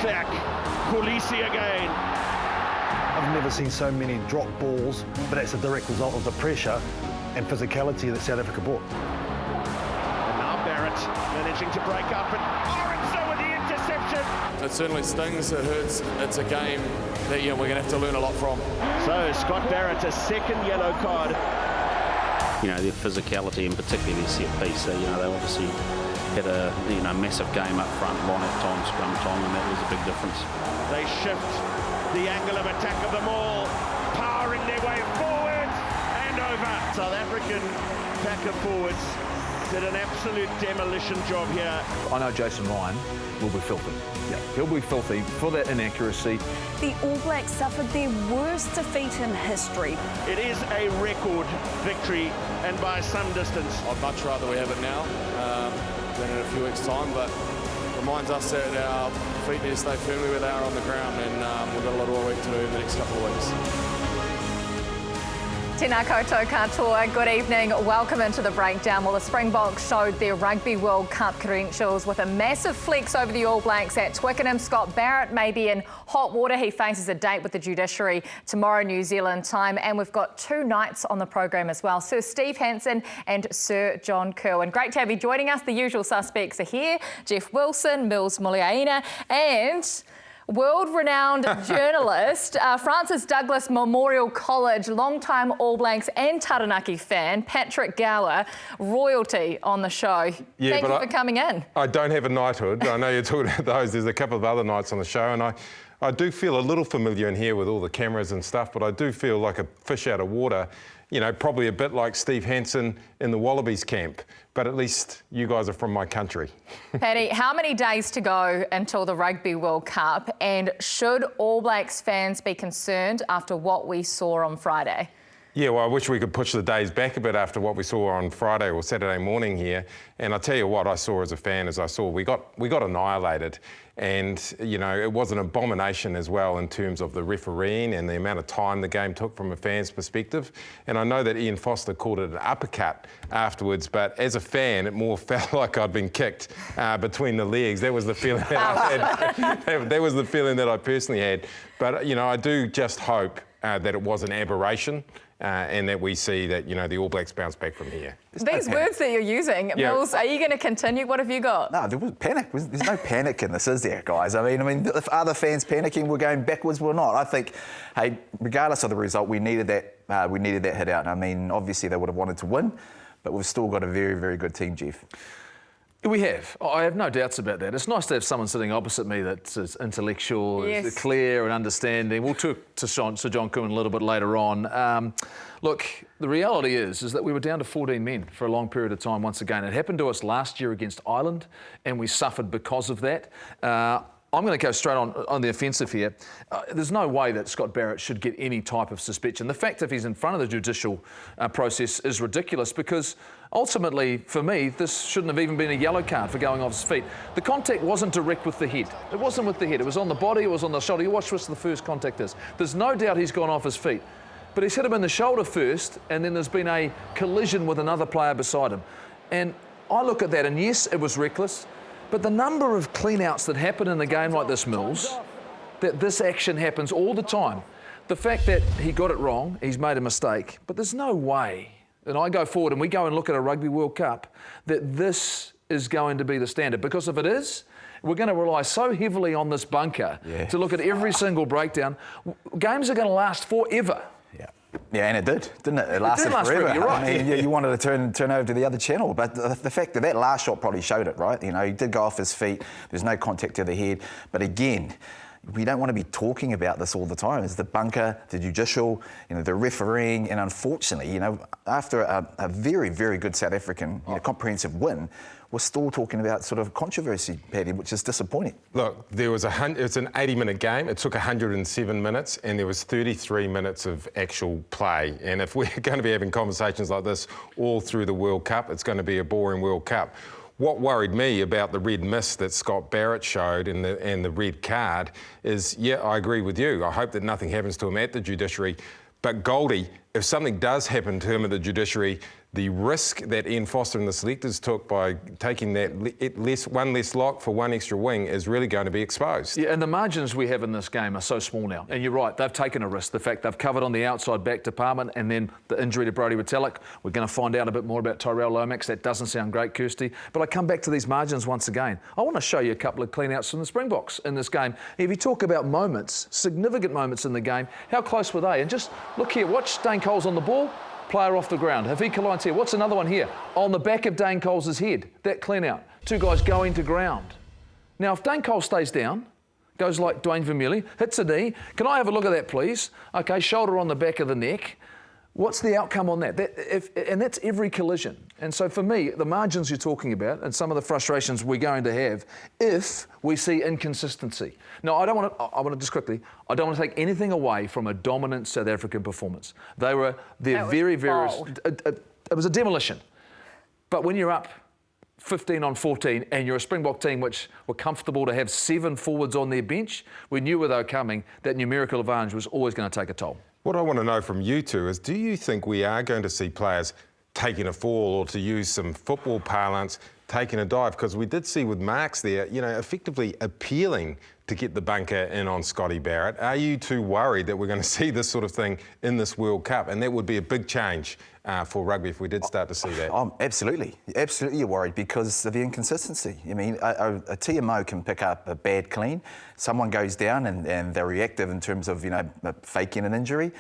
Clerc, Khaleesi again. I've never seen so many drop balls, but that's a direct result of the pressure and physicality that South Africa brought. And now Barrett managing to break up, and Orenso with the interception. It certainly stings, it hurts. It's a game that we're going to have to learn a lot from. So Scott Barrett, a second yellow card. Their physicality and particularly their set piece. They obviously had a massive game up front, line out time, scrum time, and that was a big difference. They shift the angle of attack of them all, powering their way forward and over. South African pack of forwards did an absolute demolition job here. I know Jason Ryan will be filthy. Yeah, he'll be filthy for that inaccuracy. The All Blacks suffered their worst defeat in history. It is a record victory, and by some distance. I'd much rather we have it now than in a few weeks' time, but reminds us that our feet need to stay firmly where they are on the ground, and we've got a lot of work to do in the next couple of weeks. Tēnā koutou katoa, good evening. Welcome into the breakdown. Well, the Springboks showed their Rugby World Cup credentials with a massive flex over the All Blacks at Twickenham. Scott Barrett may be in hot water. He faces a date with the judiciary tomorrow, New Zealand time. And we've got two knights on the program as well, Sir Steve Hansen and Sir John Kerwin. Great to have you joining us. The usual suspects are here. Jeff Wilson, Mills Muliaina, and world-renowned journalist, Francis Douglas Memorial College, long-time All Blacks and Taranaki fan, Patrick Gower, royalty on the show. Yeah, Thank you for coming in. I don't have a knighthood. I know you're talking about those. There's a couple of other knights on the show, and I do feel a little familiar in here with all the cameras and stuff, but I do feel like a fish out of water. Probably a bit like Steve Hansen in the Wallabies camp, but at least you guys are from my country. Paddy, how many days to go until the Rugby World Cup, and should All Blacks fans be concerned after what we saw on Friday? Yeah, well, I wish we could push the days back a bit after what we saw on Friday or Saturday morning here. And I tell you what I saw as a fan, we got annihilated. And, it was an abomination as well in terms of the refereeing and the amount of time the game took from a fan's perspective. And I know that Ian Foster called it an uppercut afterwards, but as a fan, it more felt like I'd been kicked between the legs. That was the feeling that I had. That was the feeling that I personally had. But, I do just hope that it was an aberration. And that we see that, the All Blacks bounce back from here. These words that you're using, Mills, are you going to continue? What have you got? No, there was panic. There's no panic in this, is there, guys? I mean, if other fans panicking, we're going backwards, we're not. I think, hey, regardless of the result, we needed that. We needed that hit out. I mean, obviously they would have wanted to win, but we've still got a very, very good team, Jeff. We have. I have no doubts about that. It's nice to have someone sitting opposite me that's intellectual, yes, clear and understanding. We'll talk to Sir John Kerwin a little bit later on. Look, the reality is that we were down to 14 men for a long period of time once again. It happened to us last year against Ireland, and we suffered because of that. I'm going to go straight on the offensive here. There's no way that Scott Barrett should get any type of suspension. The fact that he's in front of the judicial process is ridiculous, because ultimately, for me, this shouldn't have even been a yellow card for going off his feet. The contact wasn't direct with the head. It wasn't with the head. It was on the body, it was on the shoulder. You watch what the first contact is. There's no doubt he's gone off his feet. But he's hit him in the shoulder first, and then there's been a collision with another player beside him. And I look at that, and yes, it was reckless, but the number of clean-outs that happen in a game like this, Mills, that this action happens all the time. The fact that he got it wrong, he's made a mistake, but there's no way, and I go forward and we go and look at a Rugby World Cup, that this is going to be the standard. Because if it is, we're going to rely so heavily on this bunker to look at every single breakdown. Games are going to last forever. Yeah, and it did, didn't it? It lasted forever. You're right. I mean, you wanted to turn over to the other channel, but the fact that last shot probably showed it, right? He did go off his feet. There's no contact to the head. But again, we don't want to be talking about this all the time. It's the bunker, the judicial, the refereeing, and unfortunately, after a very, very good South African comprehensive win, we're still talking about sort of controversy, Paddy, which is disappointing. Look, it's an 80-minute game. It took 107 minutes, and there was 33 minutes of actual play. And if we're going to be having conversations like this all through the World Cup, it's going to be a boring World Cup. What worried me about the red mist that Scott Barrett showed and the red card is, I agree with you. I hope that nothing happens to him at the judiciary. But Goldie, if something does happen to him at the judiciary, the risk that Ian Foster and the selectors took by taking that one less lock for one extra wing is really going to be exposed. Yeah, and the margins we have in this game are so small now. And you're right, they've taken a risk. The fact they've covered on the outside back department, and then the injury to Brodie Retallick. We're going to find out a bit more about Tyrell Lomax. That doesn't sound great, Kirsty. But I come back to these margins once again. I want to show you a couple of clean-outs from the Springboks in this game. If you talk about moments, significant moments in the game, how close were they? And just look here, watch Dane Coles on the ball. Player off the ground. Hafiq Kaline's here. What's another one here? On the back of Dane Coles' head. That clean out. Two guys going to ground. Now, if Dane Coles stays down, goes like Dwayne Vermeulen, hits a knee. Can I have a look at that, please? Okay, shoulder on the back of the neck. What's the outcome on that? And that's every collision. And so for me, the margins you're talking about and some of the frustrations we're going to have if we see inconsistency. Now, I want to just quickly, I don't want to take anything away from a dominant South African performance. They're very, very, it was a demolition. But when you're up 15 on 14 and you're a Springbok team which were comfortable to have 7 forwards on their bench, we knew where they were coming, that numerical advantage was always going to take a toll. What I want to know from you two is, do you think we are going to see players taking a fall, or to use some football parlance, taking a dive? Because we did see with Marks there, effectively appealing to get the bunker in on Scotty Barrett. Are you too worried that we're going to see this sort of thing in this World Cup? And that would be a big change for rugby if we did start to see that. Absolutely you're worried because of the inconsistency. I mean, a TMO can pick up a bad clean. Someone goes down and they're reactive in terms of, faking an injury.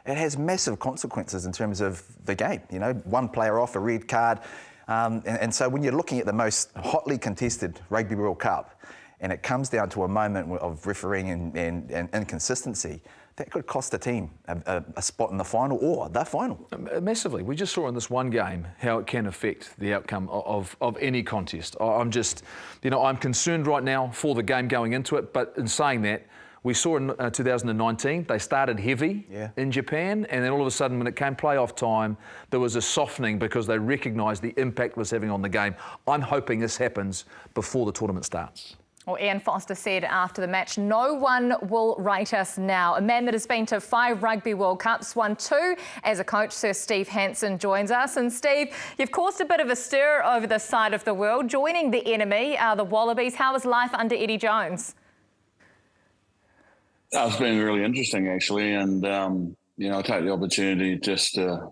It has massive consequences in terms of the game. One player off, a red card. And so when you're looking at the most hotly contested Rugby World Cup, and it comes down to a moment of refereeing and inconsistency, that could cost a team a spot in the final or the final. Massively. We just saw in this one game how it can affect the outcome of any contest. I'm just, I'm concerned right now for the game going into it, but in saying that, we saw in 2019, they started heavy in Japan, and then all of a sudden, when it came playoff time, there was a softening because they recognised the impact it was having on the game. I'm hoping this happens before the tournament starts. Well, Ian Foster said after the match, no one will rate us now. A man that has been to 5 Rugby World Cups, won 2 as a coach, Sir Steve Hansen, joins us. And Steve, you've caused a bit of a stir over this side of the world, joining the enemy, the Wallabies. How was life under Eddie Jones? It's been really interesting, actually. And, I take the opportunity just to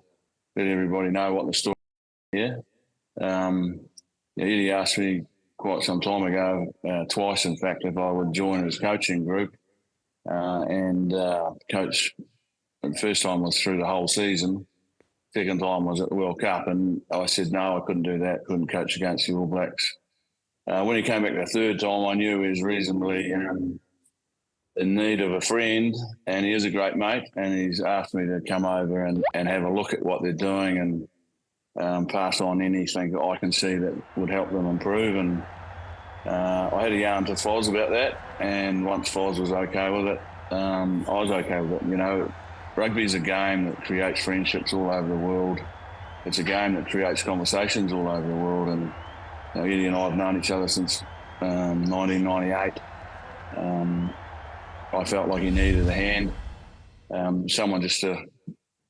let everybody know what the story is here. Eddie asked me quite some time ago, twice in fact, if I would join his coaching group. Coach, the first time was through the whole season. Second time was at the World Cup. And I said, no, I couldn't do that, couldn't coach against the All Blacks. When he came back the third time, I knew he was reasonably in need of a friend, and he is a great mate, and he's asked me to come over and have a look at what they're doing and pass on anything that I can see that would help them improve. And I had a yarn to Foz about that, and once Foz was okay with it, I was okay with it. Rugby's a game that creates friendships all over the world. It's a game that creates conversations all over the world, and Eddie and I have known each other since 1998. I felt like he needed a hand, someone just to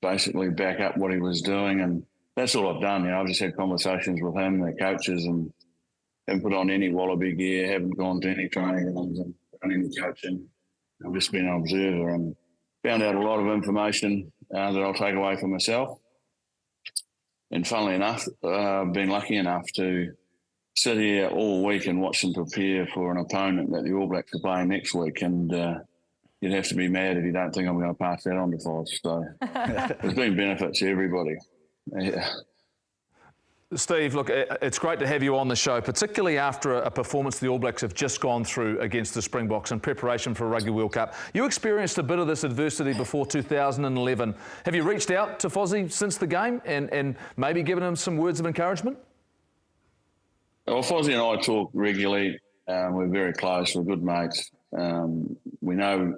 basically back up what he was doing, and that's all I've done. I've just had conversations with him, the coaches, and haven't put on any Wallaby gear, haven't gone to any training runs and done any coaching. I've just been an observer and found out a lot of information that I'll take away for myself. And funnily enough, I've been lucky enough to sit here all week and watch them prepare for an opponent that the All Blacks are playing next week, and you'd have to be mad if you don't think I'm going to pass that on to Foz. So there's been benefits to everybody. Yeah. Steve, look, it's great to have you on the show, particularly after a performance the All Blacks have just gone through against the Springboks in preparation for a Rugby World Cup. You experienced a bit of this adversity before 2011. Have you reached out to Fozzie since the game and maybe given him some words of encouragement? Well, Fozzie and I talk regularly. We're very close. We're good mates. We know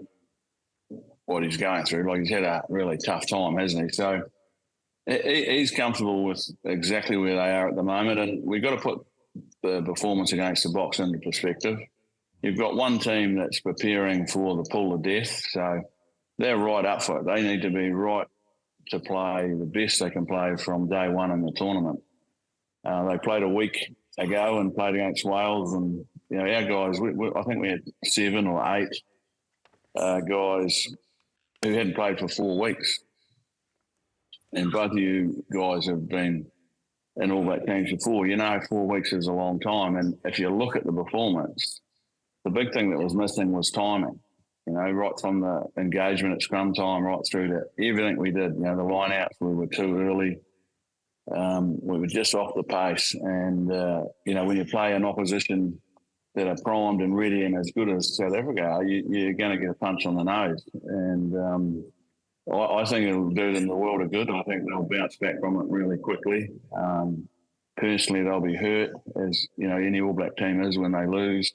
what he's going through. Like, he's had a really tough time, hasn't he? So he's comfortable with exactly where they are at the moment, and we've got to put the performance against the Boks into perspective. You've got one team that's preparing for the pool of death, so they're right up for it. They need to be right to play the best they can play from day one in the tournament. They played a week ago and played against Wales, and you know our guys. I think we had 7 or 8 guys who hadn't played for 4 weeks, and both of you guys have been in All Black teams before. You know, 4 weeks is a long time, and if you look at the performance, the big thing that was missing was timing. You know, right from the engagement at scrum time, right through to everything we did. You know, the line outs, we were too early. We were just off the pace, and you know, when you play an opposition that are primed and ready and as good as South Africa are, you're going to get a punch on the nose. And I think it'll do them the world of good. I think they'll bounce back from it really quickly. Personally, they'll be hurt, as you know, any All Black team is when they lose.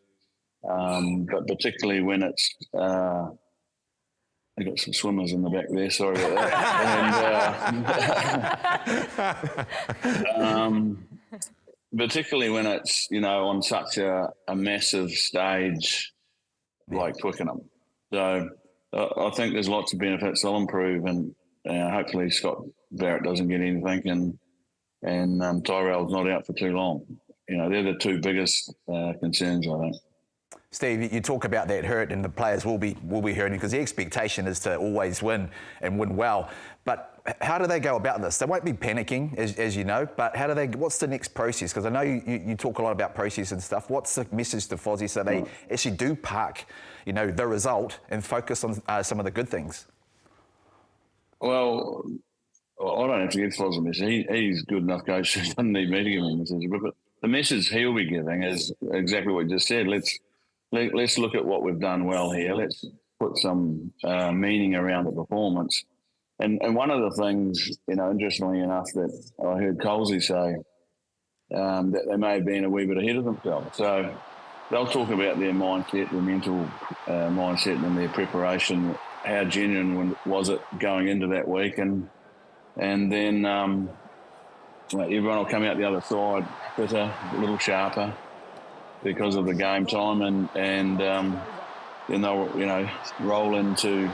But particularly when it's, I got some swimmers in the back there. Sorry about that. And, particularly when it's, you know, on such a massive stage like Twickenham. So I think there's lots of benefits. They'll improve, and hopefully Scott Barrett doesn't get anything, and Tyrell's not out for too long. You know, they're the 2 biggest concerns, I think. Steve, you talk about that hurt, and the players will be hurting because the expectation is to always win and win well. But how do they go about this? They won't be panicking, as you know, but how do they? What's the next process? Because I know you talk a lot about process and stuff. What's the message to Fozzie so they actually do park, you know, the result and focus on some of the good things? Well, I don't have to give Fozzie a message. He's good enough coach. He doesn't need me to give him a message. But the message he'll be giving is exactly what you just said. Let's look at what we've done well here. Let's put some meaning around the performance. And one of the things, you know, interestingly enough, that I heard Colsey say, that they may have been a wee bit ahead of themselves. So they'll talk about their mindset, their mental mindset and their preparation. How genuine was it going into that week? And then everyone will come out the other side fitter, a little sharper, because of the game time, and then they'll, you know, roll into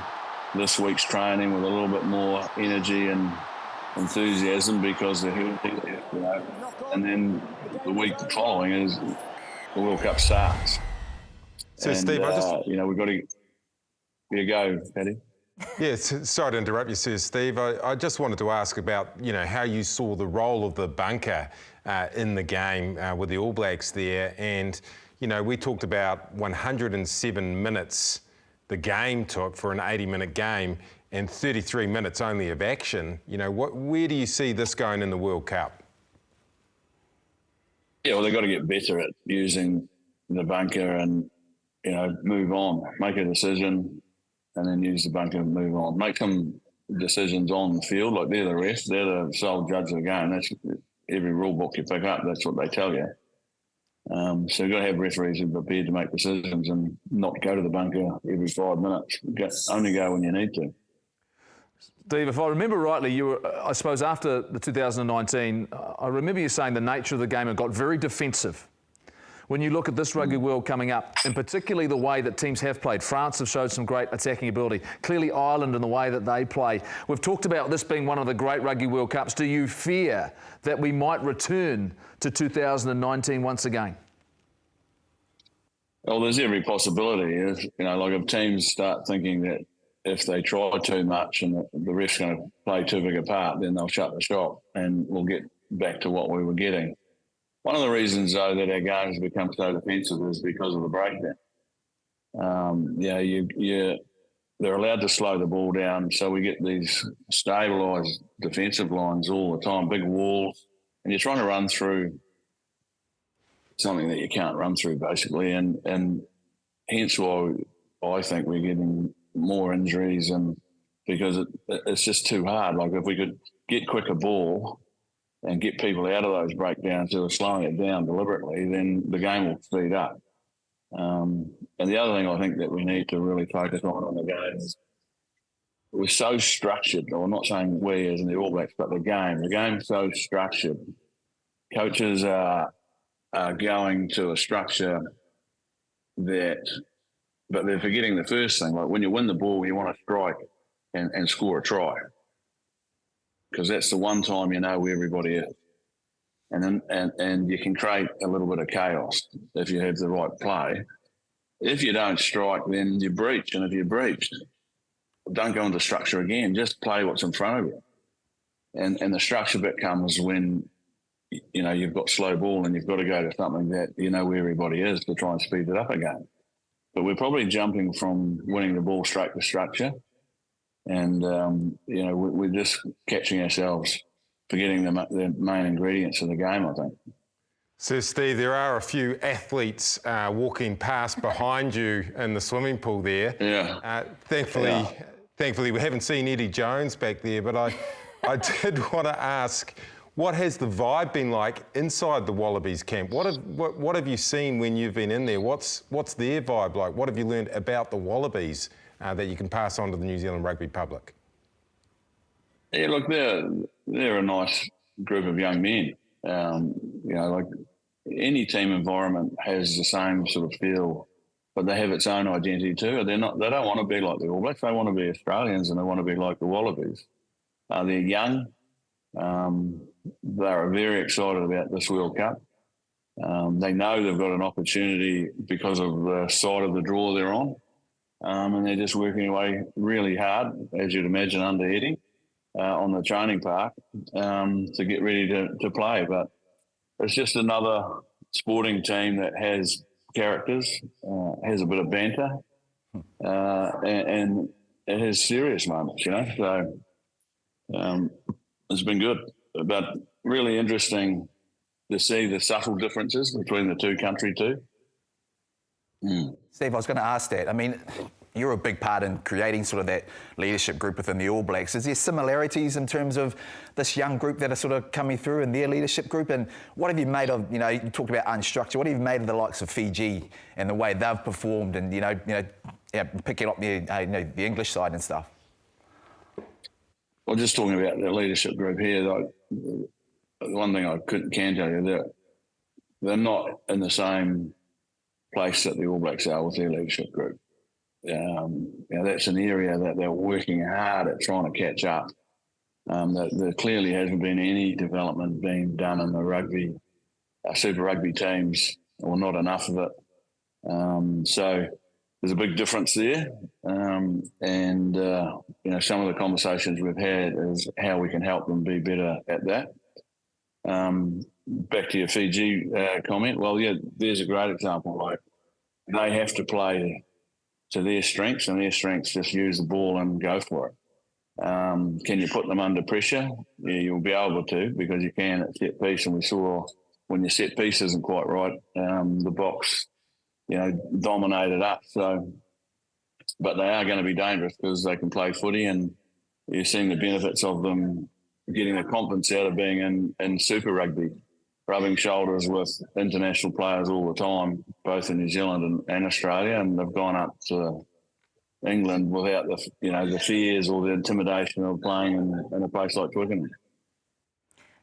this week's training with a little bit more energy and enthusiasm because they're healthy, you know. And then the week following is the World Cup starts. So, and, Steve, you know, we've got to go, Paddy. Yes, sorry to interrupt you, Sir Steve. I just wanted to ask about, you know, how you saw the role of the bunker in the game with the All Blacks there. And, you know, we talked about 107 minutes the game took for an 80-minute game and 33 minutes only of action. You know, where do you see this going in the World Cup? Yeah, well, they've got to get better at using the bunker and, you know, move on, make a decision, and then use the bunker and move on. Make some decisions on the field, like they're the ref, they're the sole judge of the game. That's every rule book you pick up, that's what they tell you. So you've got to have referees who are prepared to make decisions and not go to the bunker every 5 minutes. Only go when you need to. Steve, if I remember rightly, you were, I suppose, after the 2019, I remember you saying the nature of the game had got very defensive. When you look at this Rugby World coming up, and particularly the way that teams have played, France have showed some great attacking ability. Clearly Ireland and the way that they play. We've talked about this being one of the great Rugby World Cups. Do you fear that we might return to 2019 once again? Well, there's every possibility. If, you know, like if teams start thinking that if they try too much and the ref's going to play too big a part, then they'll shut the shop and we'll get back to what we were getting. One of the reasons, though, that our games become so defensive is because of the breakdown. They're allowed to slow the ball down, so we get these stabilised defensive lines all the time, big walls, and you're trying to run through something that you can't run through, basically, and hence why I think we're getting more injuries, and because it's just too hard. Like if we could get quicker ball and get people out of those breakdowns who are slowing it down deliberately, then the game will speed up. And the other thing I think that we need to really focus on the game is we're so structured, or I'm not saying we as in the All Blacks, but the game's so structured. Coaches are going to a structure but they're forgetting the first thing. Like when you win the ball, you want to strike and score a try. because that's the one time you know where everybody is. And you can create a little bit of chaos if you have the right play. If you don't strike, then you breach. And if you breach, don't go into structure again. Just play what's in front of you. And the structure bit comes when, you know, you've got slow ball and you've got to go to something that you know where everybody is to try and speed it up again. But we're probably jumping from winning the ball straight to structure. And, you know, we're just catching ourselves forgetting the main ingredients of the game, I think. So, Steve, there are a few athletes walking past behind you in the swimming pool there. Yeah. Thankfully, we haven't seen Eddie Jones back there, but I did want to ask, what has the vibe been like inside the Wallabies camp? What have you seen when you've been in there? What's their vibe like? What have you learned about the Wallabies that you can pass on to the New Zealand rugby public? Yeah, look, they're a nice group of young men. You know, like any team environment has the same sort of feel, but they have its own identity too. They don't want to be like the All Blacks. They want to be Australians and they want to be like the Wallabies. They're young. They're very excited about this World Cup. They know they've got an opportunity because of the side of the draw they're on. And they're just working away really hard, as you'd imagine, under Eddie. On the training park to get ready to play. But it's just another sporting team that has characters, has a bit of banter, and it has serious moments, you know. So it's been good, but really interesting to see the subtle differences between the two countries too. Steve, I was going to ask that. I mean, you're a big part in creating sort of that leadership group within the All Blacks. Is there similarities in terms of this young group that are sort of coming through in their leadership group? And what have you made of, you know, you talked about unstructured, what have you made of the likes of Fiji and the way they've performed and, picking up the English side and stuff? Well, just talking about the leadership group here, the one thing I can tell you, that they're not in the same place that the All Blacks are with their leadership group. That's an area that they're working hard at trying to catch up. There clearly hasn't been any development being done in the rugby, Super Rugby teams, or not enough of it. So there's a big difference there. Some of the conversations we've had is how we can help them be better at that. Back to your Fiji comment, well, yeah, there's a great example. Like, they have to play to their strengths, and their strengths just use the ball and go for it. Can you put them under pressure? Yeah, you'll be able to, because you can at set piece. And we saw when your set piece isn't quite right, the box, dominated up. So, but they are going to be dangerous because they can play footy, and you're seeing the benefits of them getting the confidence out of being in Super Rugby, rubbing shoulders with international players all the time, both in New Zealand and Australia, and they've gone up to England without the fears or the intimidation of playing in a place like Twickenham.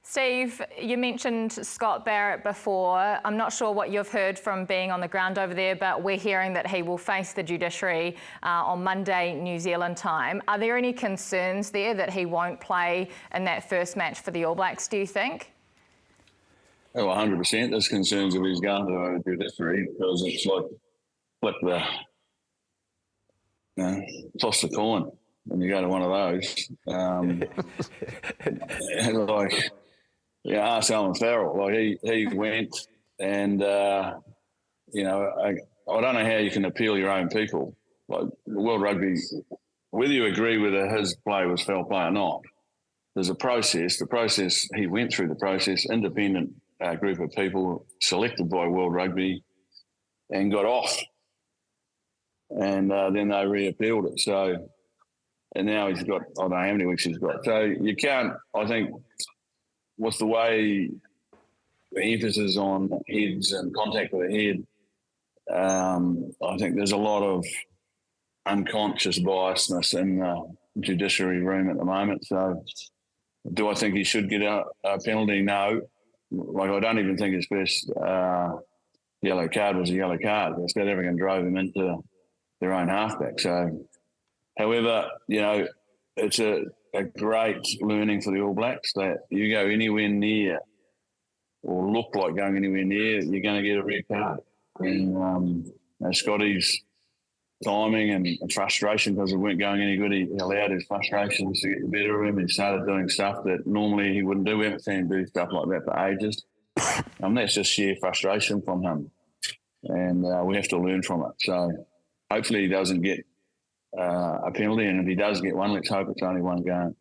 Steve, you mentioned Scott Barrett before. I'm not sure what you've heard from being on the ground over there, but we're hearing that he will face the judiciary on Monday, New Zealand time. Are there any concerns there that he won't play in that first match for the All Blacks, do you think? Oh, 100%. There's concerns if he's going to the judiciary, because it's like toss the coin when you go to one of those. Ask Alan Farrell. Like he went, and I don't know how you can appeal your own people. Like World Rugby, whether you agree whether his play was foul play or not, there's a process. The process, he went through the process, independent group of people selected by World Rugby, and got off. And then they reappealed it. So, and now he's got, I don't know how many weeks he's got. So you can't, I think, with the way the emphasis on heads and contact with the head, I think there's a lot of unconscious biasness in the judiciary room at the moment. So do I think he should get a penalty? No. Like, I don't even think his first yellow card was a yellow card. South African drove him into their own halfback. So, however, it's a great learning for the All Blacks that you go anywhere near or look like going anywhere near, you're going to get a red card. And Scotty's timing and frustration because we weren't going any good, he allowed his frustrations to get the better of him. He started doing stuff that normally he wouldn't do. We haven't seen him do stuff like that for ages. That's just sheer frustration from him. And we have to learn from it. So hopefully he doesn't get a penalty, and if he does get one, let's hope it's only one game.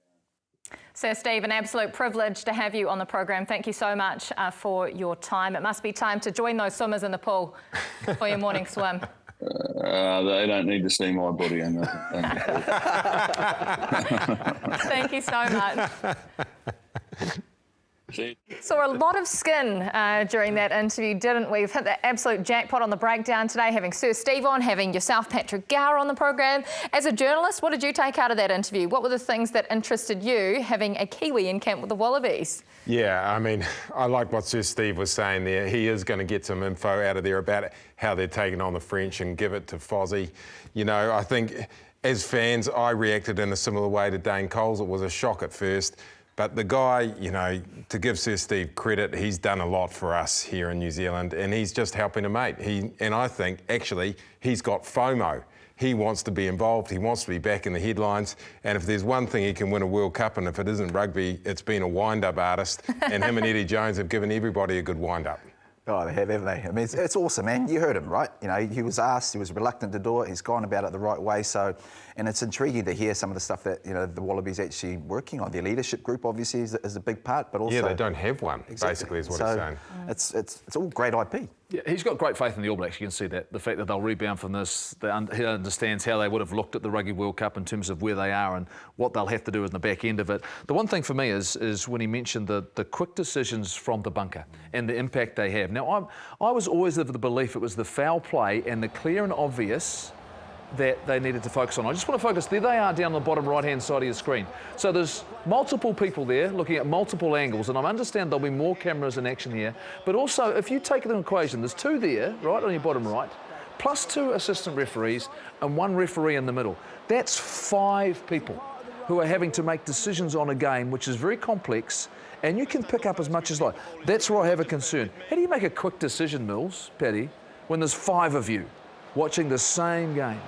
Sir Steve, an absolute privilege to have you on the program. Thank you so much for your time. It must be time to join those swimmers in the pool for your morning swim. They don't need to see my body in the Thank you so much. See? Saw a lot of skin during that interview, didn't we? We've hit the absolute jackpot on the breakdown today, having Sir Steve on, having yourself, Patrick Gower, on the program. As a journalist, what did you take out of that interview? What were the things that interested you, having a Kiwi in camp with the Wallabies? Yeah, I mean, I like what Sir Steve was saying there. He is going to get some info out of there about how they're taking on the French and give it to Fozzie. You know, I think as fans, I reacted in a similar way to Dane Coles. It was a shock at first. But the guy, you know, to give Sir Steve credit, he's done a lot for us here in New Zealand, and he's just helping a mate. And I think, actually, he's got FOMO. He wants to be involved. He wants to be back in the headlines. And if there's one thing he can win a World Cup, and if it isn't rugby, it's been a wind-up artist. And him and Eddie Jones have given everybody a good wind-up. Oh, they have, haven't they? I mean, it's awesome, man. You heard him, right? You know, he was asked, he was reluctant to do it. He's gone about it the right way. So, and it's intriguing to hear some of the stuff that, you know, the Wallabies actually working on. Their leadership group, obviously, is a big part, but also... Yeah, they don't have one, basically, is what he's saying. It's all great IP. Yeah, he's got great faith in the All Blacks. You can see that. The fact that they'll rebound from this, he understands how they would have looked at the Rugby World Cup in terms of where they are and what they'll have to do in the back end of it. The one thing for me is when he mentioned the quick decisions from the bunker and the impact they have. Now, I was always of the belief it was the foul play and the clear and obvious that they needed to focus on. I just want to focus, there they are down the bottom right-hand side of your screen. So there's multiple people there looking at multiple angles, and I understand there'll be more cameras in action here, but also if you take the equation, there's two there, right on your bottom right, plus 2 assistant referees and 1 referee in the middle. That's 5 people who are having to make decisions on a game which is very complex, and you can pick up as much as like. That's where I have a concern. How do you make a quick decision, Mills, Paddy, when there's 5 of you watching the same game?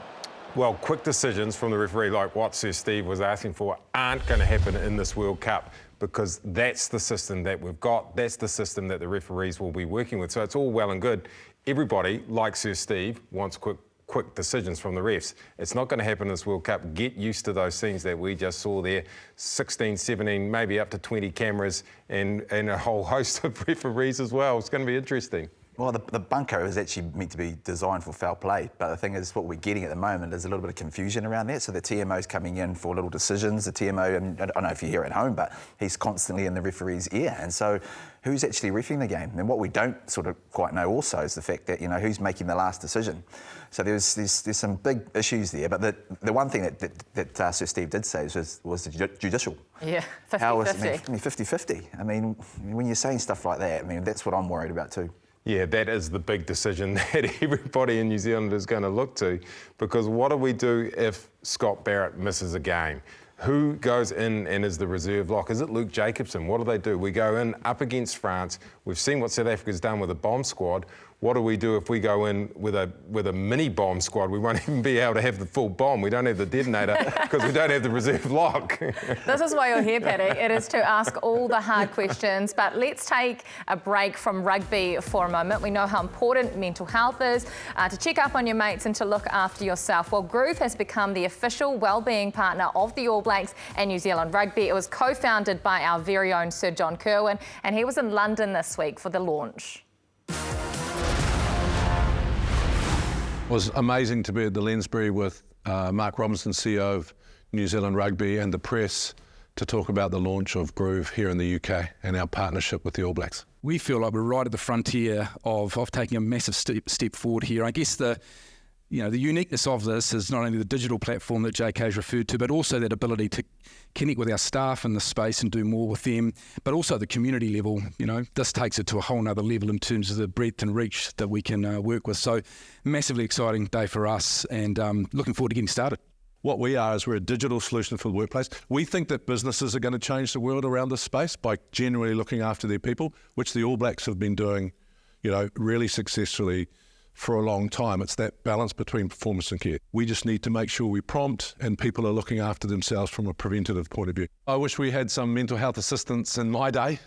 Well, quick decisions from the referee, like what Sir Steve was asking for, aren't going to happen in this World Cup because that's the system that we've got. That's the system that the referees will be working with. So it's all well and good. Everybody, like Sir Steve, wants quick decisions from the refs. It's not going to happen in this World Cup. Get used to those scenes that we just saw there. 16, 17, maybe up to 20 cameras and a whole host of referees as well. It's going to be interesting. Well, the bunker is actually meant to be designed for foul play, but the thing is what we're getting at the moment is a little bit of confusion around that. So the TMO's coming in for little decisions. The TMO, and I don't know if you're here at home, but he's constantly in the referee's ear. And so who's actually reffing the game? And what we don't sort of quite know also is the fact that, you know, who's making the last decision. So there's some big issues there. But the one thing that Sir Steve did say was the judicial. Yeah, 50-50. 50-50. I mean, when you're saying stuff like that, I mean, that's what I'm worried about too. Yeah, that is the big decision that everybody in New Zealand is going to look to, because what do we do if Scott Barrett misses a game? Who goes in and is the reserve lock? Is it Luke Jacobson? What do? We go in up against France. We've seen what South Africa's done with a bomb squad. What do we do if we go in with a mini bomb squad? We won't even be able to have the full bomb. We don't have the detonator because we don't have the reserve lock. This is why you're here, Paddy. It is to ask all the hard questions. But let's take a break from rugby for a moment. We know how important mental health is, to check up on your mates and to look after yourself. Well, Groove has become the official wellbeing partner of the All Blacks and New Zealand Rugby. It was co-founded by our very own Sir John Kirwan, and he was in London this week for the launch. It was amazing to be at the Lensbury with Mark Robinson, CEO of New Zealand Rugby, and the press to talk about the launch of Groove here in the UK and our partnership with the All Blacks. We feel like we're right at the frontier of taking a massive step forward here. I guess the uniqueness of this is not only the digital platform that JK's referred to, but also that ability to connect with our staff in the space and do more with them, but also the community level. You know, this takes it to a whole nother level in terms of the breadth and reach that we can work with. So massively exciting day for us, and looking forward to getting started. What we are is we're a digital solution for the workplace. We think that businesses are going to change the world around this space by generally looking after their people, which the All Blacks have been doing, really successfully for a long time. It's that balance between performance and care. We just need to make sure we're prompt and people are looking after themselves from a preventative point of view. I wish we had some mental health assistance in my day.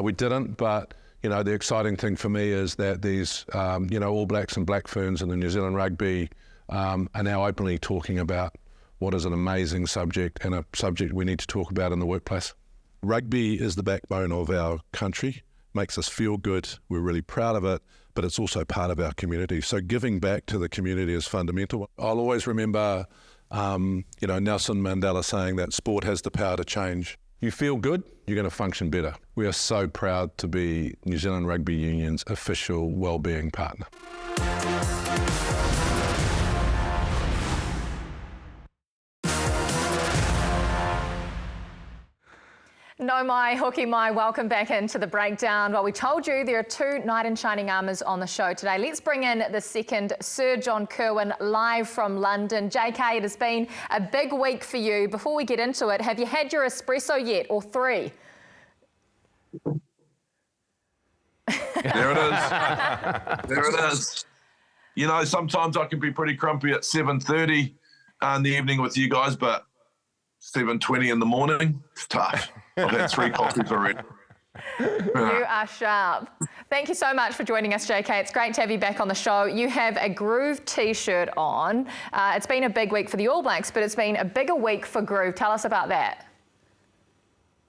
We didn't, but the exciting thing for me is that these, All Blacks and Black Ferns and the New Zealand Rugby are now openly talking about what is an amazing subject and a subject we need to talk about in the workplace. Rugby is the backbone of our country, makes us feel good, we're really proud of it, but it's also part of our community. So giving back to the community is fundamental. I'll always remember, Nelson Mandela saying that sport has the power to change. You feel good, you're going to function better. We are so proud to be New Zealand Rugby Union's official wellbeing partner. No mai, hoki mai, welcome back into the breakdown. Well, we told you there are two knight in shining armours on the show today. Let's bring in the second, Sir John Kirwan, live from London. JK, it has been a big week for you. Before we get into it, have you had your espresso yet, or three? There it is. There it is. Sometimes I can be pretty grumpy at 7:30 in the evening with you guys, but 7:20 in the morning, it's tough. I've had 3 coffees already. You are sharp. Thank you so much for joining us, JK. It's great to have you back on the show. You have a Groove t-shirt on. It's been a big week for the All Blacks, but it's been a bigger week for Groove. Tell us about that.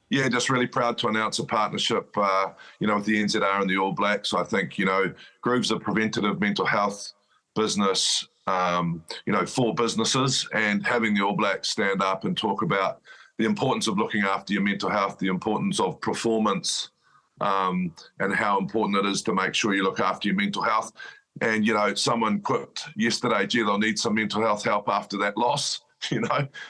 Yeah, just really proud to announce a partnership, with the NZR and the All Blacks. I think, Groove's a preventative mental health business, for businesses, and having the All Blacks stand up and talk about the importance of looking after your mental health, the importance of performance, and how important it is to make sure you look after your mental health. And, someone quipped yesterday, gee, they'll need some mental health help after that loss,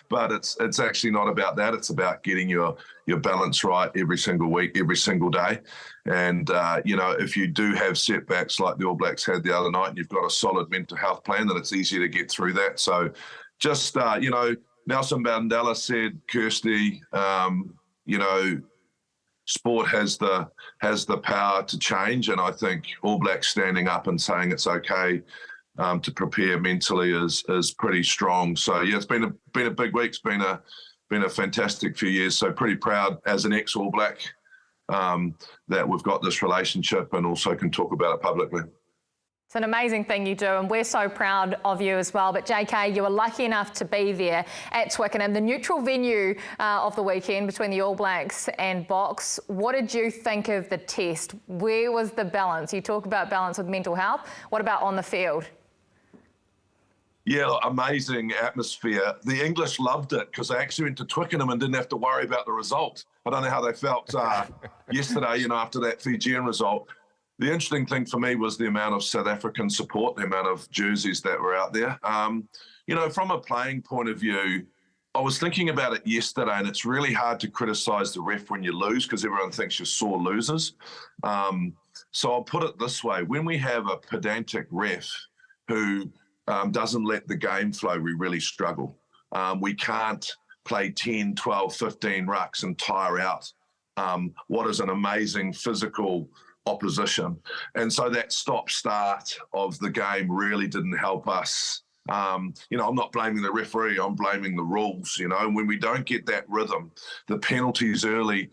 but it's actually not about that. It's about getting your balance right every single week, every single day. And, if you do have setbacks like the All Blacks had the other night and you've got a solid mental health plan, then it's easier to get through that. So just, Nelson Mandela said, Kirsty, sport has the power to change. And I think All Blacks standing up and saying it's okay to prepare mentally is pretty strong. So yeah, it's been a big week. It's been a fantastic few years. So pretty proud as an ex-All Black that we've got this relationship and also can talk about it publicly. It's an amazing thing you do, and we're so proud of you as well. But JK, you were lucky enough to be there at Twickenham, the neutral venue of the weekend between the All Blacks and Box. What did you think of the test? Where was the balance? You talk about balance with mental health. What about on the field? Yeah, amazing atmosphere. The English loved it because they actually went to Twickenham and didn't have to worry about the result. I don't know how they felt yesterday, after that Fijian result. The interesting thing for me was the amount of South African support, the amount of jerseys that were out there. From a playing point of view, I was thinking about it yesterday, and it's really hard to criticise the ref when you lose because everyone thinks you're sore losers. So I'll put it this way. When we have a pedantic ref who doesn't let the game flow, we really struggle. We can't play 10, 12, 15 rucks and tire out what is an amazing physical opposition. And so that stop-start of the game really didn't help us. I'm not blaming the referee, I'm blaming the rules, and when we don't get that rhythm, the penalties early,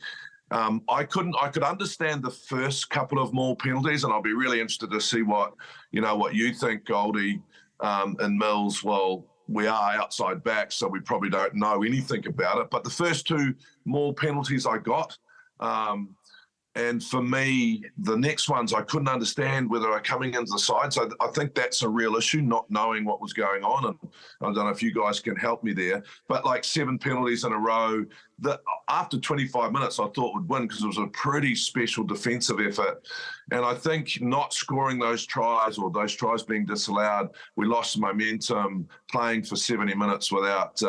I could understand the first couple of more penalties, and I'll be really interested to see what you think, Goldie, and Mills. Well, we are outside back, so we probably don't know anything about it. But the first 2 more penalties I got, and for me, the next ones I couldn't understand whether they're coming into the side. So I think that's a real issue, not knowing what was going on. And I don't know if you guys can help me there. But like 7 penalties in a row, that after 25 minutes I thought would win because it was a pretty special defensive effort. And I think not scoring those tries or those tries being disallowed, we lost momentum playing for 70 minutes without,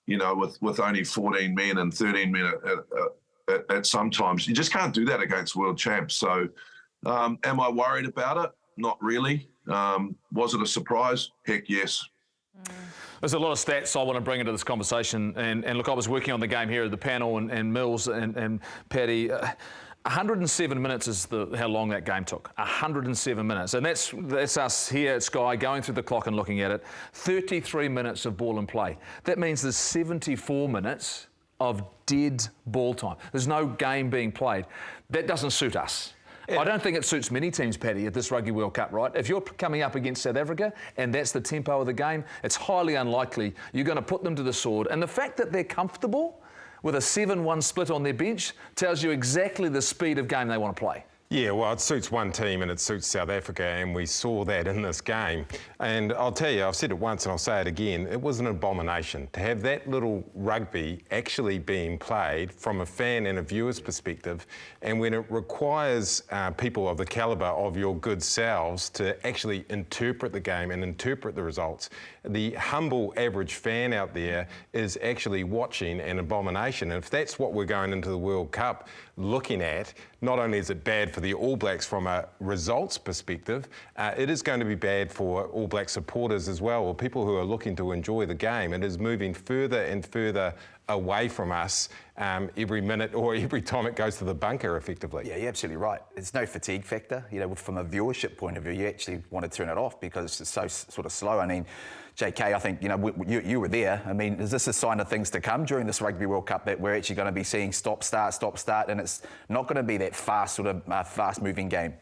with only 14 men and 13 men at some times. You just can't do that against world champs. So am I worried about it? Not really. Was it a surprise? Heck yes. There's a lot of stats I want to bring into this conversation. And look, I was working on the game here at the panel, and Mills and Paddy. 107 minutes is how long that game took. 107 minutes. And that's us here at Sky going through the clock and looking at it. 33 minutes of ball and play. That means there's 74 minutes of dead ball time. There's no game being played. That doesn't suit us. I don't think it suits many teams, Paddy, at this Rugby World Cup, right? If you're coming up against South Africa and that's the tempo of the game, it's highly unlikely you're going to put them to the sword. And the fact that they're comfortable with a 7-1 split on their bench tells you exactly the speed of game they want to play. Yeah, well, it suits one team and it suits South Africa, and we saw that in this game. And I'll tell you, I've said it once and I'll say it again, it was an abomination to have that little rugby actually being played from a fan and a viewer's perspective, and when it requires people of the calibre of your good selves to actually interpret the game and interpret the results, the humble average fan out there is actually watching an abomination. And if that's what we're going into the World Cup looking at, not only is it bad for the All Blacks from a results perspective, it is going to be bad for All Black supporters as well, or people who are looking to enjoy the game. It is moving further and further away from us every minute or every time it goes to the bunker, effectively. Yeah, you're absolutely right. There's no fatigue factor. You know, from a viewership point of view, you actually want to turn it off because it's so sort of slow. I mean, JK, I think, you know, you were there. I mean, is this a sign of things to come during this Rugby World Cup, that we're actually going to be seeing stop, start, and it's not going to be that fast, sort of fast-moving game?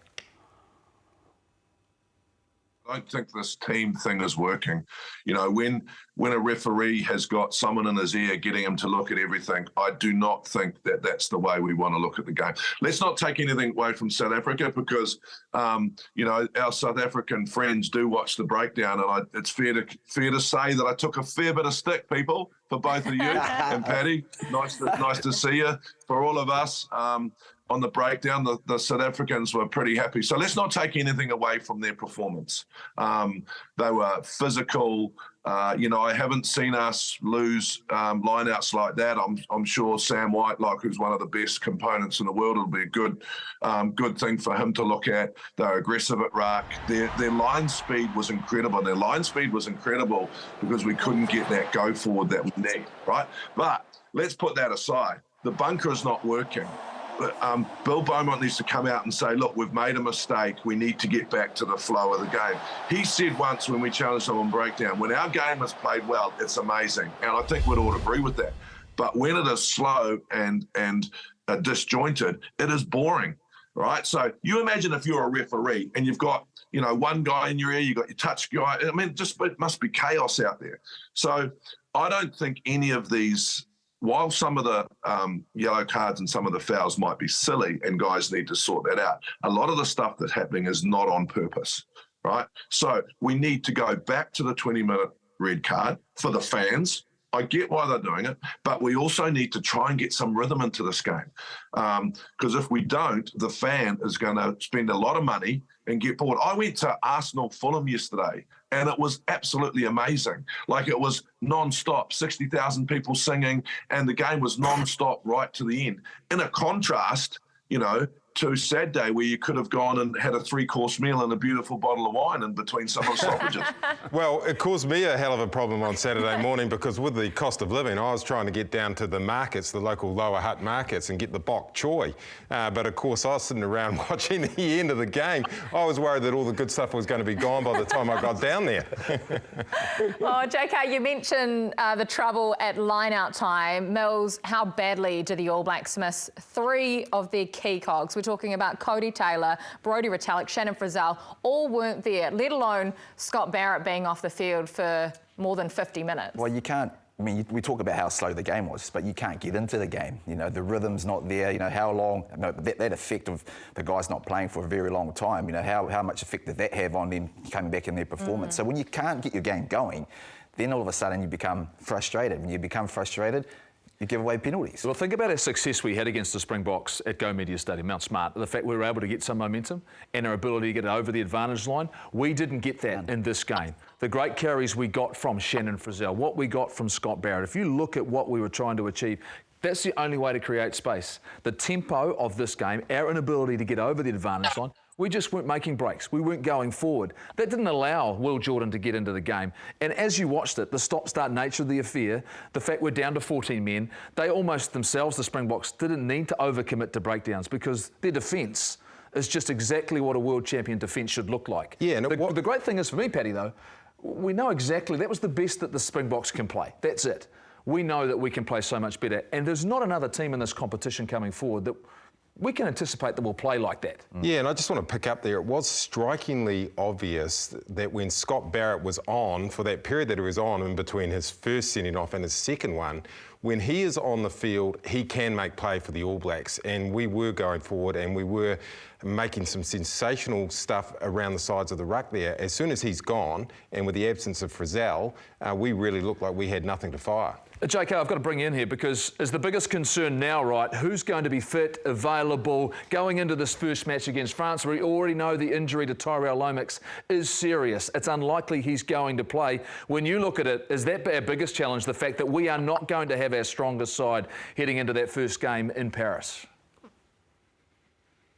I don't think this team thing is working. You know, when a referee has got someone in his ear getting him to look at everything, I do not think that that's the way we want to look at the game. Let's not take anything away from South Africa because, you know, our South African friends do watch the breakdown, and it's fair to say that I took a fair bit of stick, people, for both of you and Paddy. Nice to see you. For all of us, on the breakdown, the South Africans were pretty happy. So let's not take anything away from their performance. They were physical. You know, I haven't seen us lose lineouts like that. I'm sure Sam White, who's one of the best components in the world, it'll be a good thing for him to look at. They're aggressive at ruck. Their line speed was incredible. Their line speed was incredible because we couldn't get that go forward that we need, right? But let's put that aside. The bunker is not working. Bill Beaumont needs to come out and say, look, we've made a mistake. We need to get back to the flow of the game. He said once when we challenged him on breakdown, when our game is played well, it's amazing. And I think we'd all agree with that. But when it is slow and disjointed, it is boring, right? So you imagine if you're a referee and you've got, you know, one guy in your ear, you've got your touch guy. I mean, it must be chaos out there. So I don't think any of these, while some of the yellow cards and some of the fouls might be silly and guys need to sort that out, a lot of the stuff that's happening is not on purpose, right? So we need to go back to the 20-minute red card for the fans. I get why they're doing it, but we also need to try and get some rhythm into this game. Because if we don't, the fan is going to spend a lot of money and get bored. I went to Arsenal-Fulham yesterday, and it was absolutely amazing. Like, it was non-stop, 60,000 people singing, and the game was non-stop right to the end. In a contrast, you know, to Saturday, where you could have gone and had a 3-course meal and a beautiful bottle of wine in between some of the stoppages. Well, it caused me a hell of a problem on Saturday morning because with the cost of living, I was trying to get down to the markets, the local lower hut markets, and get the bok choy. But of course, I was sitting around watching the end of the game. I was worried that all the good stuff was going to be gone by the time I got down there. Oh, JK, you mentioned the trouble at line-out time. Mills, how badly did the All Blacks miss 3 of their key cogs? We're talking about Cody Taylor, Brodie Retallick, Shannon Frizzell, all weren't there, let alone Scott Barrett being off the field for more than 50 minutes. Well, you can't, I mean, we talk about how slow the game was, but you can't get into the game. You know, the rhythm's not there. You know, how long, you know, that effect of the guys not playing for a very long time, you know, how much effect did that have on them coming back in their performance? So when you can't get your game going, then all of a sudden you become frustrated. When you become frustrated, you give away penalties. Well, think about our success we had against the Springboks at Go Media Stadium, Mount Smart. The fact we were able to get some momentum and our ability to get over the advantage line. We didn't get that in this game. The great carries we got from Shannon Frizzell, what we got from Scott Barrett. If you look at what we were trying to achieve, that's the only way to create space. The tempo of this game, our inability to get over the advantage line, We just weren't making breaks. We weren't going forward. That didn't allow Will Jordan to get into the game. And as you watched it, the stop-start nature of the affair, the fact we're down to 14 men, they almost themselves, the Springboks, didn't need to overcommit to breakdowns because their defence is just exactly what a world champion defence should look like. Yeah, and the great thing is for me, Paddy, though, we know exactly that was the best that the Springboks can play. That's it. We know that we can play so much better. And there's not another team in this competition coming forward that we can anticipate that we'll play like that. Yeah, and I just want to pick up there. It was strikingly obvious that when Scott Barrett was on, for that period that he was on in between his first sending off and his second one, when he is on the field, he can make play for the All Blacks. And we were going forward and we were making some sensational stuff around the sides of the ruck there. As soon as he's gone, and with the absence of Frizzell, we really looked like we had nothing to fire. JK, I've got to bring you in here because is the biggest concern now, right, who's going to be fit, available, going into this first match against France? We already know the injury to Tyrell Lomax is serious. It's unlikely he's going to play. When you look at it, is that our biggest challenge, the fact that we are not going to have our strongest side heading into that first game in Paris?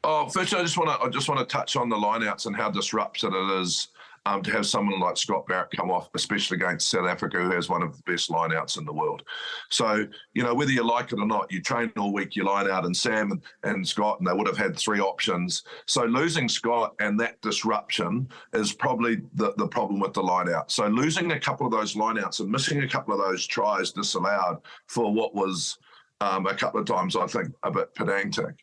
Oh, first, I just want to touch on the lineouts and how disruptive it is to have someone like Scott Barrett come off, especially against South Africa, who has one of the best lineouts in the world. So, you know, whether you like it or not, you train all week, you line out, and Sam and Scott, and they would have had three options. So losing Scott and that disruption is probably the problem with the lineout. So losing a couple of those lineouts and missing a couple of those tries disallowed for what was a couple of times, I think, a bit pedantic,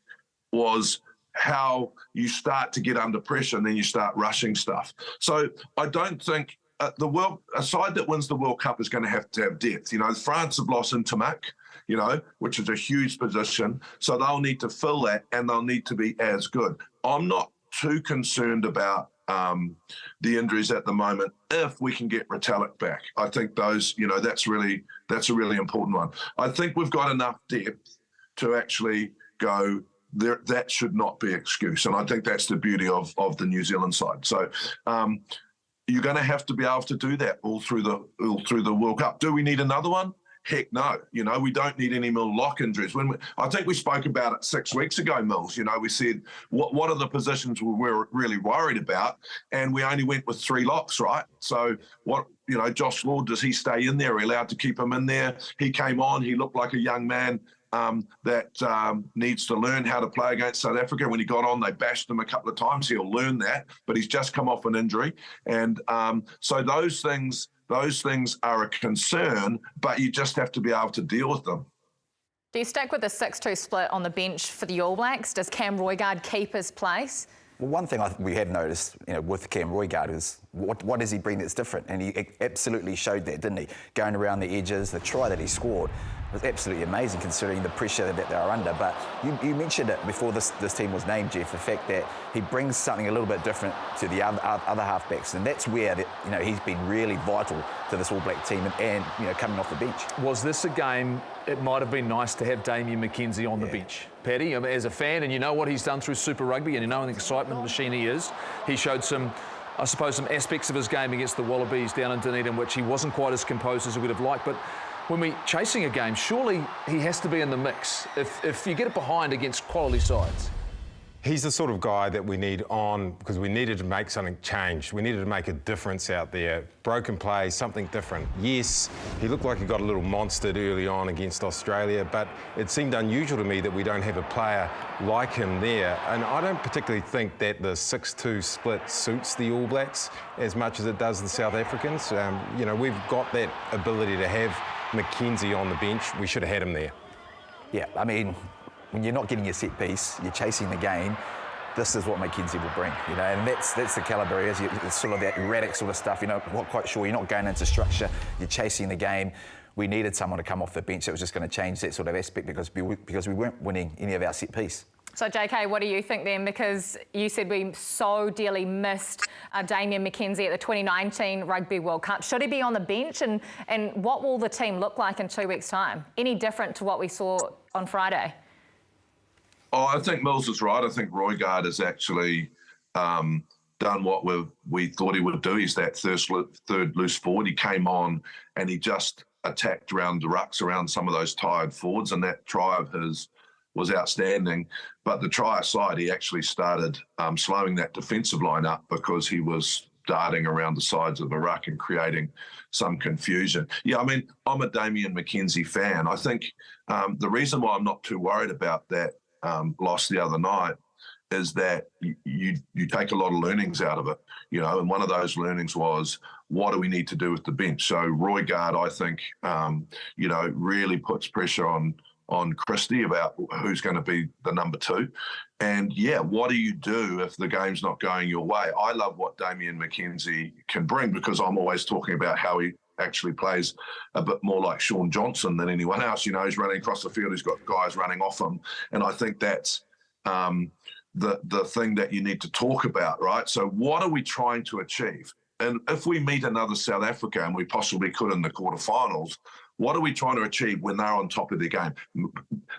was how you start to get under pressure and then you start rushing stuff. So I don't think a side that wins the World Cup is going to have depth. You know, France have lost Intimac, you know, which is a huge position. So they'll need to fill that and they'll need to be as good. I'm not too concerned about the injuries at the moment if we can get Retallick back. I think those, you know, that's a really important one. I think we've got enough depth to actually go there. That should not be an excuse, and I think that's the beauty of the New Zealand side. So you're going to have to be able to do that all through the World Cup. Do we need another one? Heck no. You know, we don't need any more lock injuries. I think we spoke about it 6 weeks ago, Mills. You know, we said what are the positions we're really worried about, and we only went with 3 locks, right? So what? You know, Josh Lord, does he stay in there? Are we allowed to keep him in there? He came on. He looked like a young man that needs to learn how to play against South Africa. When he got on, they bashed him a couple of times. He'll learn that, but he's just come off an injury. And so those things are a concern, but you just have to be able to deal with them. Do you stick with the 6-2 split on the bench for the All Blacks? Does Cam Roigard keep his place? Well, one thing we have noticed, you know, with Cam Roigard is what does he bring that's different? And he absolutely showed that, didn't he? Going around the edges, the try that he scored was absolutely amazing considering the pressure that they're under. But you mentioned it before this team was named, Jeff, the fact that he brings something a little bit different to the other halfbacks, and that's where you know, he's been really vital to this All Black team and you know, coming off the bench. Was this a game? It might have been nice to have Damien McKenzie on the bench. Paddy, I mean, as a fan, and you know what he's done through Super Rugby, and you know the excitement machine he is, he showed some, I suppose, some aspects of his game against the Wallabies down in Dunedin, which he wasn't quite as composed as he would have liked. But when we're chasing a game, surely he has to be in the mix if you get it behind against quality sides. He's the sort of guy that we need on because we needed to make something change. We needed to make a difference out there. Broken play, something different. Yes, he looked like he got a little monstered early on against Australia, but it seemed unusual to me that we don't have a player like him there. And I don't particularly think that the 6-2 split suits the All Blacks as much as it does the South Africans. You know, we've got that ability to have McKenzie on the bench. We should have had him there. Yeah, I mean, when you're not getting your set piece, you're chasing the game, this is what McKenzie will bring, you know, and that's the calibre he is. It's sort of that erratic sort of stuff, you know, not quite sure, you're not going into structure, you're chasing the game. We needed someone to come off the bench that was just going to change that sort of aspect because we weren't winning any of our set piece. So, JK, what do you think then? Because you said we so dearly missed Damien McKenzie at the 2019 Rugby World Cup. Should he be on the bench? And what will the team look like in 2 weeks' time? Any different to what we saw on Friday? Oh, I think Mills is right. I think Roigard has actually done what we thought he would do. He's that third loose forward. He came on and he just attacked around the rucks, around some of those tired forwards, and that try of his was outstanding. But the try aside, he actually started slowing that defensive line up because he was darting around the sides of the ruck and creating some confusion. Yeah, I mean, I'm a Damian McKenzie fan. I think the reason why I'm not too worried about that loss the other night is that you take a lot of learnings out of it, you know, and one of those learnings was, what do we need to do with the bench? So Roygaard, I think, you know, really puts pressure on Christie about who's going to be the number 2. And, yeah, what do you do if the game's not going your way? I love what Damian McKenzie can bring because I'm always talking about how he actually plays a bit more like Sean Johnson than anyone else. You know, he's running across the field, he's got guys running off him. And I think that's the thing that you need to talk about, right? So what are we trying to achieve? And if we meet another South Africa, and we possibly could in the quarterfinals, what are we trying to achieve when they're on top of their game?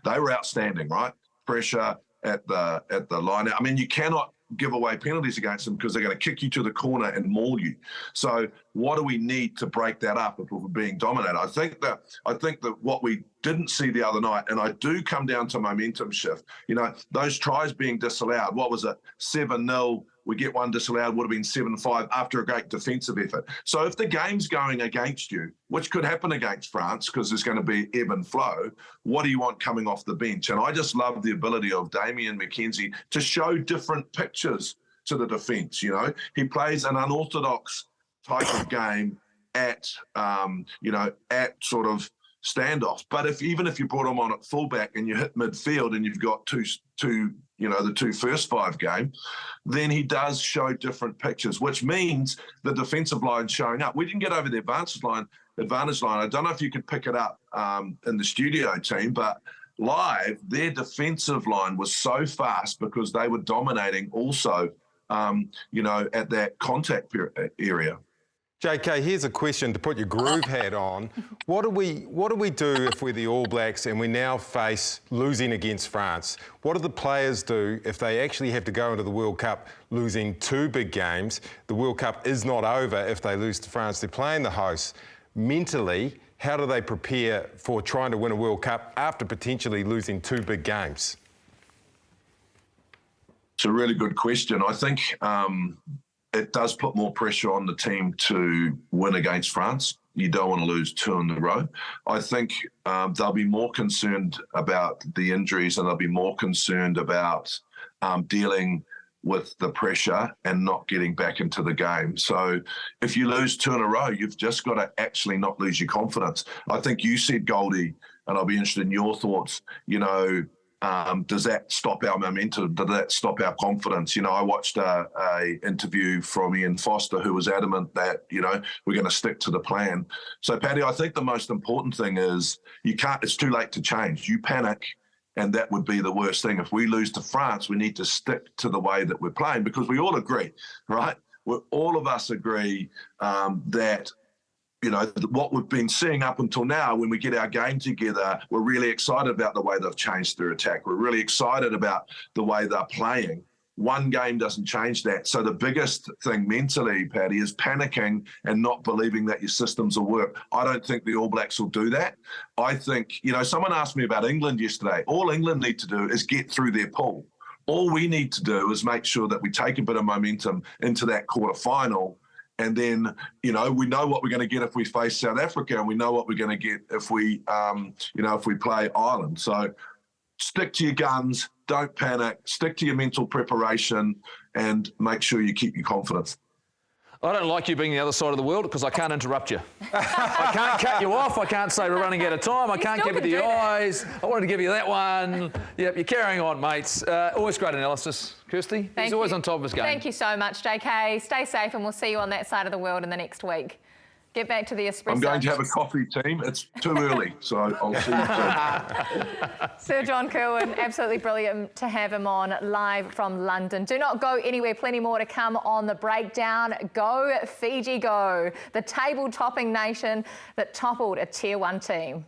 They were outstanding, right? Pressure at the line. I mean, you cannot give away penalties against them because they're going to kick you to the corner and maul you. So what do we need to break that up if we're being dominated? I think that what we didn't see the other night, and I do come down to momentum shift, you know, those tries being disallowed, what was it, 7-0, we get one disallowed, would have been 7-5 after a great defensive effort. So if the game's going against you, which could happen against France because there's going to be ebb and flow, what do you want coming off the bench? And I just love the ability of Damian McKenzie to show different pictures to the defence, you know. He plays an unorthodox type of game at, you know, at sort of standoff. But even if you brought him on at fullback and you hit midfield and you've got two, you know, the 2 first 5 game, then he does show different pictures, which means the defensive line showing up. We didn't get over the advantage line. I don't know if you could pick it up in the studio team, but live, their defensive line was so fast because they were dominating also, you know, at that contact area. JK, here's a question to put your groove hat on. What do we do if we're the All Blacks and we now face losing against France? What do the players do if they actually have to go into the World Cup losing 2 big games? The World Cup is not over if they lose to France. They're playing the hosts. Mentally, how do they prepare for trying to win a World Cup after potentially losing 2 big games? It's a really good question. I think it does put more pressure on the team to win against France. You don't want to lose 2 in a row. I think they'll be more concerned about the injuries and they'll be more concerned about dealing with the pressure and not getting back into the game. So if you lose 2 in a row, you've just got to actually not lose your confidence. I think you said, Goldie, and I'll be interested in your thoughts, you know, does that stop our momentum? Does that stop our confidence? You know, I watched a interview from Ian Foster who was adamant that, you know, we're going to stick to the plan. So, Paddy, I think the most important thing is it's too late to change. You panic, and that would be the worst thing. If we lose to France, we need to stick to the way that we're playing because we all agree, right? All of us agree that, you know, what we've been seeing up until now, when we get our game together, we're really excited about the way they've changed their attack. We're really excited about the way they're playing. One game doesn't change that. So the biggest thing mentally, Paddy, is panicking and not believing that your systems will work. I don't think the All Blacks will do that. I think, you know, someone asked me about England yesterday. All England need to do is get through their pool. All we need to do is make sure that we take a bit of momentum into that quarterfinal. And then, you know, we know what we're going to get if we face South Africa, and we know what we're going to get if we, you know, if we play Ireland. So stick to your guns, don't panic, stick to your mental preparation, and make sure you keep your confidence. I don't like you being the other side of the world because I can't interrupt you. I can't cut you off. I can't say we're running out of time. I can't give you the eyes. I wanted to give you that one. Yep, you're carrying on, mates. Always great analysis. Kirsty, he's always on top of his game. Thank you so much, JK. Stay safe and we'll see you on that side of the world in the next week. Get back to the espresso. I'm going to have a coffee, team. It's too early, so I'll see you soon. Sir John Kirwan, absolutely brilliant to have him on live from London. Do not go anywhere. Plenty more to come on the breakdown. Go Fiji, go. The table-topping nation that toppled a Tier 1 team.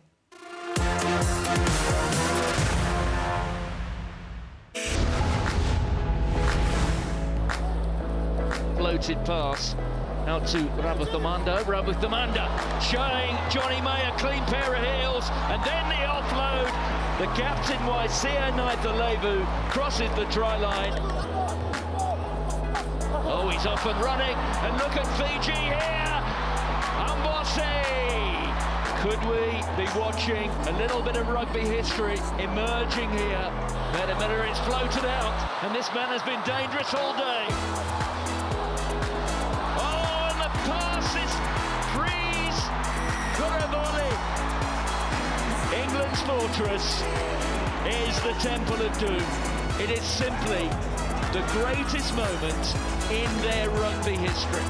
Floated pass out to Rabuthamanda showing Johnny May a clean pair of heels, and then the offload The captain, Waisea Naitalevu, crosses the try line. Oh, he's off and running, and look at Fiji here. Ambose. Could we be watching a little bit of rugby history emerging here? Meta is floated out, and this man has been dangerous all day. Oh, and the pass is freeze. Kuravoli. England's fortress is the Temple of Doom. It is simply the greatest moment in their rugby history.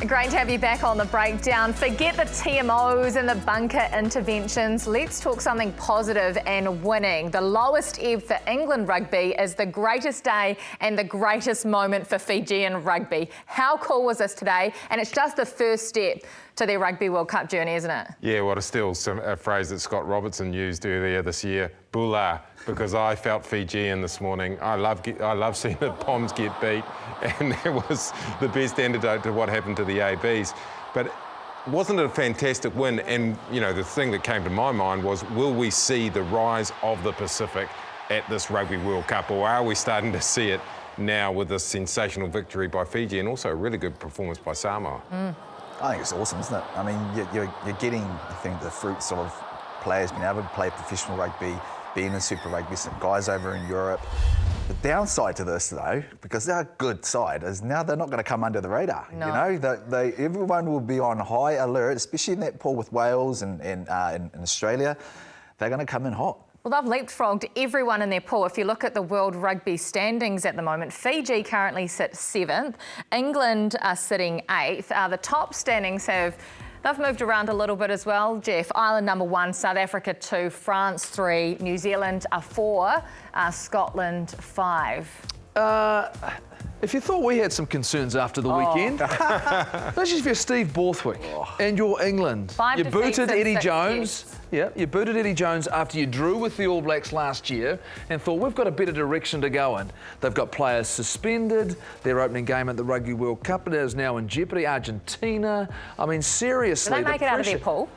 Great to have you back on the breakdown. Forget the TMOs and the bunker interventions. Let's talk something positive and winning. The lowest ebb for England rugby is the greatest day and the greatest moment for Fijian rugby. How cool was this today? And it's just the first step to their Rugby World Cup journey, isn't it? Yeah, well, it's still a phrase that Scott Robertson used earlier this year, bula, because I felt Fijian this morning. I love seeing the Poms get beat, and that was the best antidote to what happened to the ABs. But wasn't it a fantastic win? And, you know, the thing that came to my mind was, will we see the rise of the Pacific at this Rugby World Cup, or are we starting to see it now with this sensational victory by Fiji and also a really good performance by Samoa? I think it's awesome, isn't it? I mean, you're getting, I think, the fruits of players being able to play professional rugby, being in Super Rugby, some guys over in Europe. The downside to this, though, because they're a good side, is now they're not going to come under the radar. No. You know, everyone will be on high alert, especially in that pool with Wales and in Australia. They're going to come in hot. Well, they've leapfrogged everyone in their pool. If you look at the World Rugby standings at the moment, Fiji currently sit 7th. England are sitting 8th. The top standings they've moved around a little bit as well, Jeff. Ireland number 1, South Africa 2, France 3, New Zealand 4, Scotland 5. If you thought we had some concerns after the weekend, especially if you're Steve Borthwick and you're England, 5 you defeats booted in Eddie 6 Jones. years. Yeah, you booted Eddie Jones after you drew with the All Blacks last year and thought we've got a better direction to go in. They've got players suspended. Their opening game at the Rugby World Cup is now in jeopardy. Argentina. I mean, seriously, Did they make it out of their pool?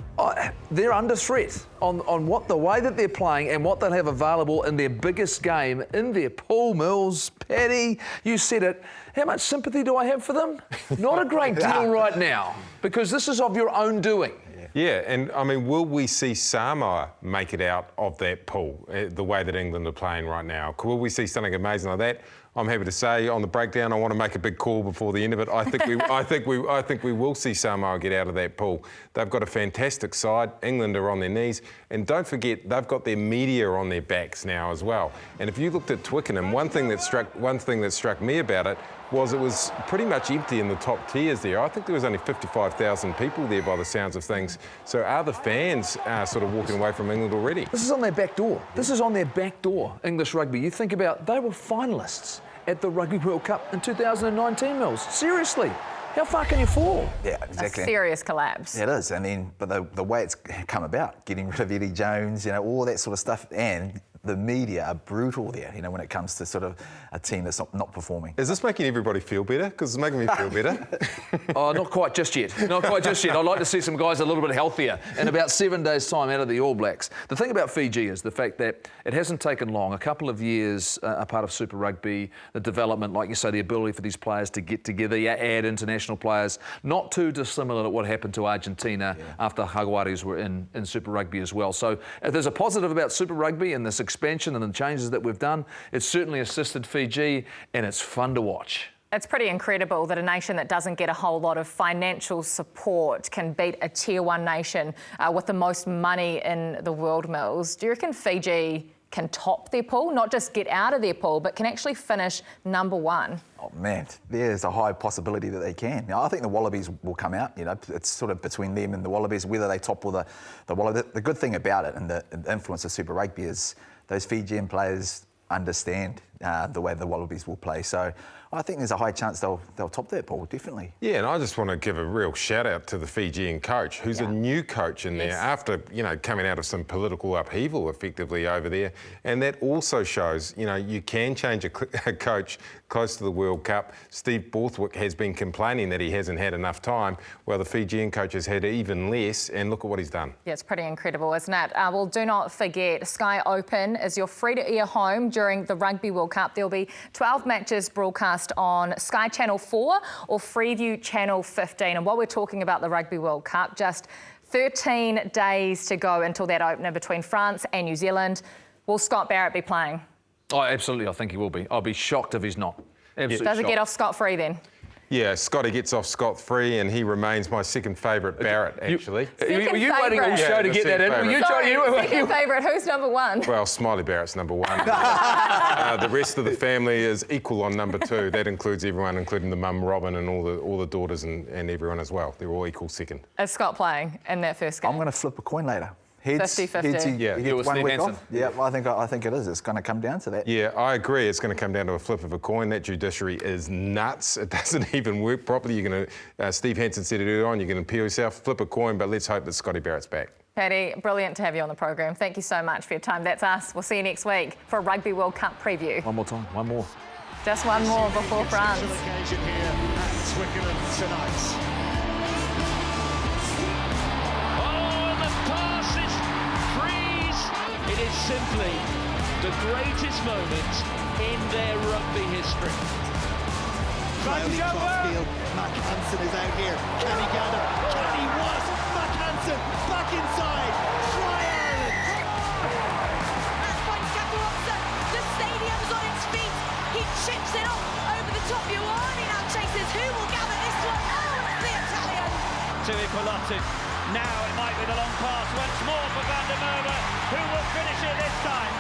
They're under threat on what the way that they're playing and what they'll have available in their biggest game in their pool. Mills, Paddy, you said it. How much sympathy do I have for them? Not a great deal right now, because this is of your own doing. Yeah, and I mean, will we see Samoa make it out of that pool the way that England are playing right now? Will we see something amazing like that? I'm happy to say on the breakdown, I want to make a big call before the end of it. I think we will see Samoa get out of that pool. They've got a fantastic side. England are on their knees, and don't forget they've got their media on their backs now as well. And if you looked at Twickenham, one thing that struck me about it was it was pretty much empty in the top tiers there. I think there was only 55,000 people there by the sounds of things. So are the fans sort of walking away from England already? This is on their back door. This is on their back door, English rugby. You think about, they were finalists at the Rugby World Cup in 2019, Mills. Seriously, how far can you fall? Yeah, exactly. A serious collapse. Yeah, it is. I mean, but the way it's come about, getting rid of Eddie Jones, you know, all that sort of stuff, and the media are brutal there, you know, when it comes to sort of a team that's not performing. Is this making everybody feel better? Because it's making me feel better. Oh, not quite just yet. Not quite just yet. I'd like to see some guys a little bit healthier in about 7 days' time out of the All Blacks. The thing about Fiji is the fact that it hasn't taken long, a couple of years a part of Super Rugby, the development, like you say, the ability for these players to get together, add international players, not too dissimilar to what happened to Argentina after Jaguares were in Super Rugby as well. So if there's a positive about Super Rugby and this expansion and the changes that we've done, it's certainly assisted Fiji, and it's fun to watch. It's pretty incredible that a nation that doesn't get a whole lot of financial support can beat a Tier 1 nation with the most money in the world, Mills. Do you reckon Fiji can top their pool, not just get out of their pool, but can actually finish number 1? Oh man, there's a high possibility that they can. Now, I think the Wallabies will come out. You know, it's sort of between them and the Wallabies whether they topple the Wallabies. The good thing about it and the influence of Super Rugby is those Fijian players understand the way the Wallabies will play. So I think there's a high chance they'll top that ball, definitely. Yeah, and I just want to give a real shout out to the Fijian coach, who's a new coach in there after, coming out of some political upheaval effectively over there. And that also shows, you can change a coach close to the World Cup. Steve Borthwick has been complaining that he hasn't had enough time. Well, the Fijian coach has had even less, and look at what he's done. Yeah, it's pretty incredible, isn't it? Well, do not forget, Sky Open is your free-to-air home during the Rugby World Cup. There'll be 12 matches broadcast on Sky Channel 4 or Freeview Channel 15. And while we're talking about the Rugby World Cup, just 13 days to go until that opener between France and New Zealand. Will Scott Barrett be playing? Oh, absolutely. I think he will be. I'll be shocked if he's not. Absolutely Does it shocked. get off scot-free then? Yeah, Scotty gets off scot-free and he remains my second favourite Barrett, actually. Were you waiting all show to get that in? Second favourite, who's number one? Well, Smiley Barrett's number one. The rest of the family is equal on number two. That includes everyone, including the mum, Robin, and all the daughters and everyone as well. They're all equal second. Is Scott playing in that first game? I'm going to flip a coin later. Heads, 50-50. Yeah, he gets 1 Steve week Hansen. off. Yeah, I think it is. It's going to come down to that. Yeah, I agree. It's going to come down to a flip of a coin. That judiciary is nuts. It doesn't even work properly. You're going to, Steve Hansen said it earlier on, you're going to peel yourself, flip a coin, but let's hope that Scotty Barrett's back. Paddy, brilliant to have you on the program. Thank you so much for your time. That's us. We'll see you next week for a Rugby World Cup preview. One more time, one more. Just one more before France. Occasion here at Twickenham tonight. It is simply the greatest moment in their rugby history. Mac Hansen is out here. Can he gather? Can he what? Mac Hansen back inside. Try Ireland. That points Caparozza. The stadium's on its feet. He chips it up over the top. Ioane now chases. Who will gather this one? Oh, it's the Italian. To Ipolotu. Now it might be the long pass once more for Van der Merwe, who will finish it this time.